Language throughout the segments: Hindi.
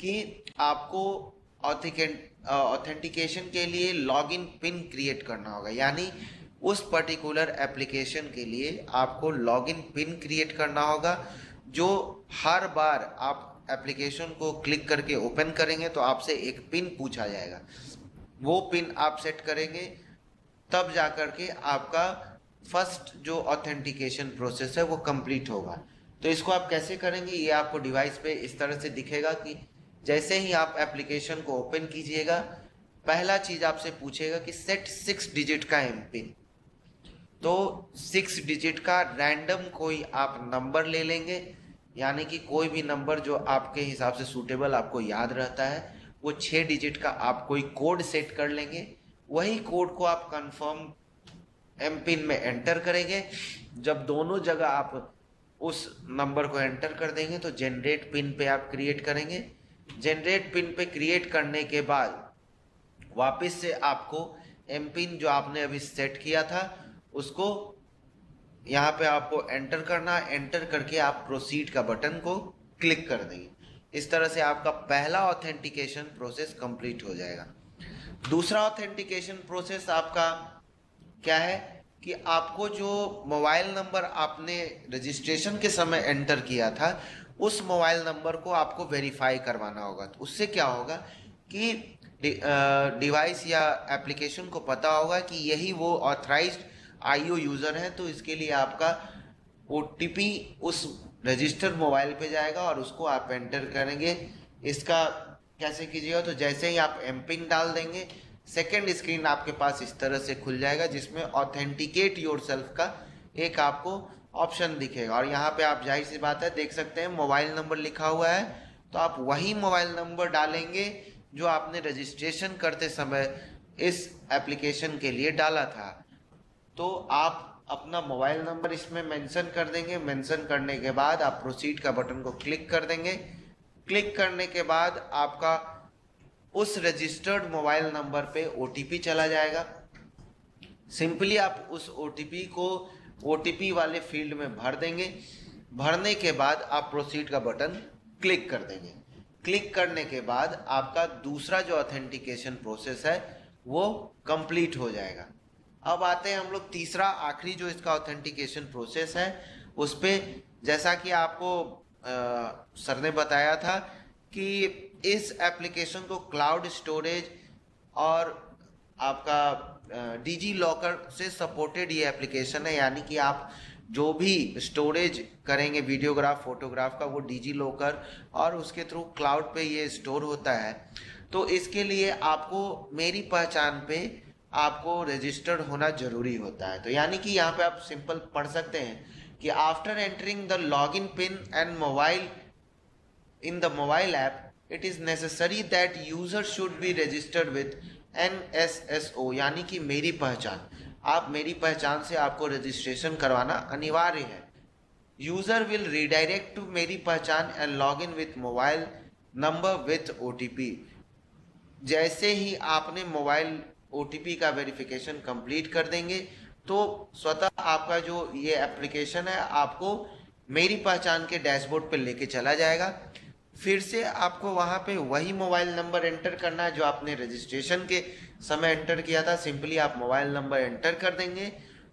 कि आपको ऑथेंटिकेशन के लिए लॉगिन पिन क्रिएट करना होगा, यानी उस पर्टिकुलर एप्लीकेशन के लिए आपको लॉगिन पिन क्रिएट करना होगा, जो हर बार आप एप्लीकेशन को क्लिक करके ओपन करेंगे तो आपसे एक पिन पूछा जाएगा। वो पिन आप सेट करेंगे तब जा कर के आपका फर्स्ट जो ऑथेंटिकेशन प्रोसेस है वो कंप्लीट होगा। तो इसको आप कैसे करेंगे, ये आपको डिवाइस पे इस तरह से दिखेगा कि जैसे ही आप एप्लीकेशन को ओपन कीजिएगा, पहला चीज आपसे पूछेगा कि सेट 6 डिजिट का एम पिन। तो 6 डिजिट का रैंडम कोई आप नंबर ले लेंगे, यानी कि कोई भी नंबर जो आपके हिसाब से सूटेबल आपको याद रहता है, वो 6 डिजिट का आप कोई कोड सेट कर लेंगे। वही कोड को आप कंफर्म एम पिन में एंटर करेंगे। जब दोनों जगह आप उस नंबर को एंटर कर देंगे तो जनरेट पिन पे आप क्रिएट करेंगे। जनरेट पिन पे क्रिएट करने के बाद वापस से आपको एम पिन जो आपने अभी सेट किया था उसको यहाँ पे आपको एंटर करना, एंटर करके आप प्रोसीड का बटन को क्लिक कर देंगे। इस तरह से आपका पहला ऑथेंटिकेशन प्रोसेस कंप्लीट हो जाएगा। दूसरा ऑथेंटिकेशन प्रोसेस आपका क्या है कि आपको जो मोबाइल नंबर आपने रजिस्ट्रेशन के समय एंटर किया था, उस मोबाइल नंबर को आपको वेरीफाई करवाना होगा। तो उससे क्या होगा कि डिवाइस या एप्लीकेशन को पता होगा कि यही वो ऑथराइज्ड आईओ यूज़र है। तो इसके लिए आपका ओटीपी उस रजिस्टर्ड मोबाइल पे जाएगा और उसको आप एंटर करेंगे। इसका कैसे कीजिएगा, तो जैसे ही आप एम पिन डाल देंगे, सेकेंड स्क्रीन आपके पास इस तरह से खुल जाएगा जिसमें ऑथेंटिकेट योरसेल्फ का एक आपको ऑप्शन दिखेगा। और यहाँ पे आप जाहिर सी बात है देख सकते हैं मोबाइल नंबर लिखा हुआ है, तो आप वही मोबाइल नंबर डालेंगे जो आपने रजिस्ट्रेशन करते समय इस एप्लीकेशन के लिए डाला था। तो आप अपना मोबाइल नंबर इसमें मेंशन कर देंगे। मेंशन करने के बाद आप प्रोसीड का बटन को क्लिक कर देंगे। क्लिक करने के बाद आपका उस रजिस्टर्ड मोबाइल नंबर पे ओटीपी चला जाएगा। सिंपली आप उस ओटीपी को ओटीपी वाले फील्ड में भर देंगे। भरने के बाद आप प्रोसीड का बटन क्लिक कर देंगे। क्लिक करने के बाद आपका दूसरा जो ऑथेंटिकेशन प्रोसेस है वो कंप्लीट हो जाएगा। अब आते हैं हम लोग तीसरा आखिरी जो इसका ऑथेंटिकेशन प्रोसेस है उस पे। जैसा कि आपको सर ने बताया था कि इस एप्लीकेशन को क्लाउड स्टोरेज और आपका डिजी लॉकर से सपोर्टेड ये एप्लीकेशन है, यानी कि आप जो भी स्टोरेज करेंगे वीडियोग्राफ फोटोग्राफ का वो डिजी लॉकर और उसके थ्रू क्लाउड पे ये स्टोर होता है। तो इसके लिए आपको मेरी पहचान पे आपको रजिस्टर्ड होना जरूरी होता है। तो यानी कि यहाँ पे आप सिंपल पढ़ सकते हैं कि after entering the login pin and mobile in the mobile app, it is necessary that user should be registered with NSSO, यानी कि मेरी पहचान। आप मेरी पहचान से आपको रजिस्ट्रेशन करवाना अनिवार्य है। यूजर विल रिडायरेक्ट टू मेरी पहचान and log in with mobile number with OTP. जैसे ही आपने मोबाइल ओटीपी का वेरिफिकेशन कंप्लीट कर देंगे तो स्वतः आपका जो ये एप्लीकेशन है आपको मेरी पहचान के डैशबोर्ड पे लेके चला जाएगा। फिर से आपको वहाँ पे वही मोबाइल नंबर एंटर करना है जो आपने रजिस्ट्रेशन के समय एंटर किया था। सिंपली आप मोबाइल नंबर एंटर कर देंगे।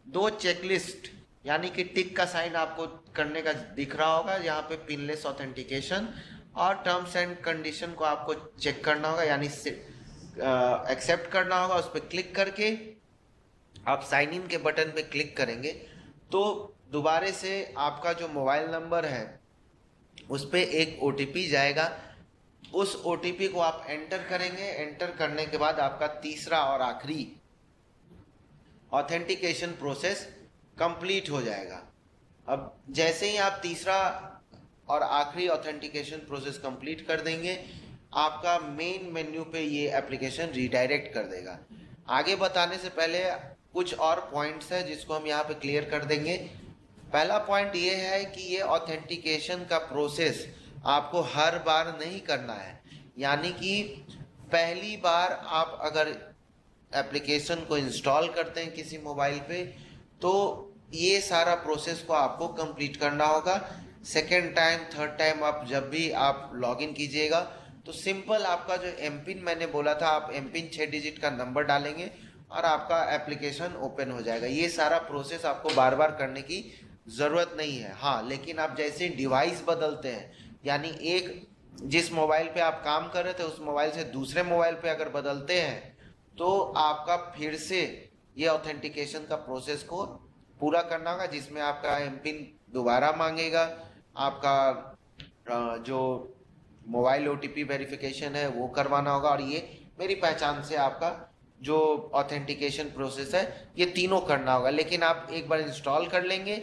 दो चेकलिस्ट यानी कि टिक का साइन आपको करने का दिख रहा होगा, यहाँ पे पिनलेस ऑथेंटिकेशन और टर्म्स एंड कंडीशन को आपको चेक करना होगा, यानी एक्सेप्ट करना होगा। उस पर क्लिक करके आप साइन इन के बटन पे क्लिक करेंगे तो दोबारा से आपका जो मोबाइल नंबर है उस पर एक ओटीपी जाएगा। उस ओटीपी को आप एंटर करेंगे। एंटर करने के बाद आपका तीसरा और आखिरी ऑथेंटिकेशन प्रोसेस कंप्लीट हो जाएगा। अब जैसे ही आप तीसरा और आखिरी ऑथेंटिकेशन प्रोसेस कंप्लीट कर देंगे, आपका मेन मेन्यू पे ये एप्लीकेशन रिडायरेक्ट कर देगा। आगे बताने से पहले कुछ और पॉइंट्स है जिसको हम यहाँ पे क्लियर कर देंगे। पहला पॉइंट ये है कि ये ऑथेंटिकेशन का प्रोसेस आपको हर बार नहीं करना है, यानी कि पहली बार आप अगर एप्लीकेशन को इंस्टॉल करते हैं किसी मोबाइल पे तो ये सारा प्रोसेस को आपको कंप्लीट करना होगा। सेकेंड टाइम थर्ड टाइम आप जब भी आप लॉगिन कीजिएगा तो सिंपल आपका जो एम पिन मैंने बोला था, आप एम पिन 6 डिजिट का नंबर डालेंगे और आपका एप्लीकेशन ओपन हो जाएगा। ये सारा प्रोसेस आपको बार बार करने की ज़रूरत नहीं है। हाँ, लेकिन आप जैसे डिवाइस बदलते हैं, यानी एक जिस मोबाइल पे आप काम कर रहे थे उस मोबाइल से दूसरे मोबाइल पे अगर बदलते हैं तो आपका फिर से ये ऑथेंटिकेशन का प्रोसेस को पूरा करना होगा, जिसमें आपका एम पिन दोबारा मांगेगा, आपका जो मोबाइल ओटीपी वेरिफिकेशन है वो करवाना होगा, और ये मेरी पहचान से आपका जो ऑथेंटिकेशन प्रोसेस है ये तीनों करना होगा। लेकिन आप एक बार इंस्टॉल कर लेंगे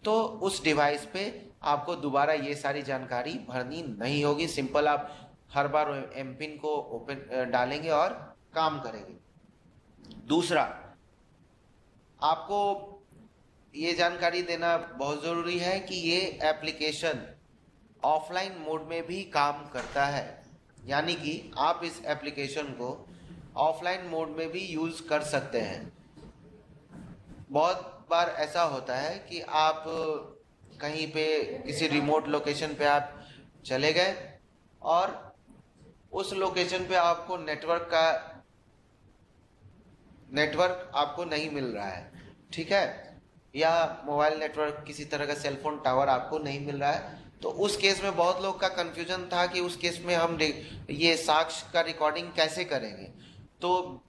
तो उस डिवाइस पे आपको दोबारा ये सारी जानकारी भरनी नहीं होगी। सिंपल आप हर बार एम पिन को ओपन डालेंगे और काम करेंगे। दूसरा, आपको ये जानकारी देना बहुत ज़रूरी है कि ये एप्लीकेशन ऑफलाइन मोड में भी काम करता है, यानी कि आप इस एप्लीकेशन को ऑफलाइन मोड में भी यूज़ कर सकते हैं। बहुत बार ऐसा होता है कि आप कहीं पे किसी रिमोट लोकेशन पे आप चले गए और उस लोकेशन पे आपको नेटवर्क आपको नहीं मिल रहा है, ठीक है, या मोबाइल नेटवर्क किसी तरह का सेलफोन टावर आपको नहीं मिल रहा है। तो उस केस में बहुत लोग का कंफ्यूजन था कि उस केस में हम ये साक्ष्य का रिकॉर्डिंग कैसे करेंगे। तो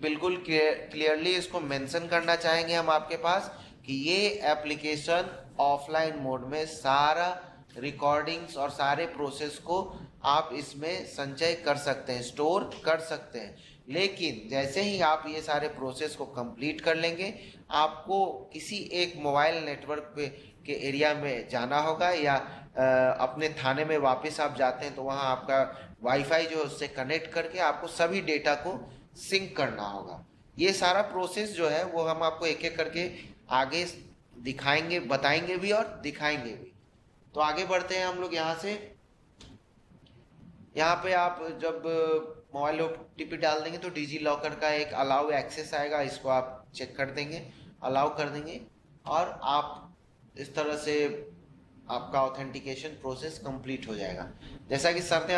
बिल्कुल क्लियरली इसको मेंशन करना चाहेंगे हम आपके पास कि ये एप्लीकेशन ऑफलाइन मोड में सारा रिकॉर्डिंग्स और सारे प्रोसेस को आप इसमें संचय कर सकते हैं, स्टोर कर सकते हैं। लेकिन जैसे ही आप ये सारे प्रोसेस को कंप्लीट कर लेंगे, आपको किसी एक मोबाइल नेटवर्क पे के एरिया में जाना होगा, या अपने थाने में वापस आप जाते हैं तो वहाँ आपका वाईफाई जो है उससे कनेक्ट करके आपको सभी डेटा को सिंक करना होगा। ये सारा प्रोसेस जो है वो हम आपको एक एक करके आगे दिखाएंगे, बताएंगे भी और दिखाएंगे भी। तो आगे बढ़ते हैं हम लोग यहाँ से। यहाँ पे आप जब मोबाइल ओटीपी डाल देंगे तो डिजी लॉकर का एक अलाउ एक्सेस आएगा, इसको आप चेक कर देंगे, अलाउ कर देंगे, और आप इस तरह से आपका ऑथेंटिकेशन प्रोसेस कंप्लीट हो जाएगा। जैसा कि सर ने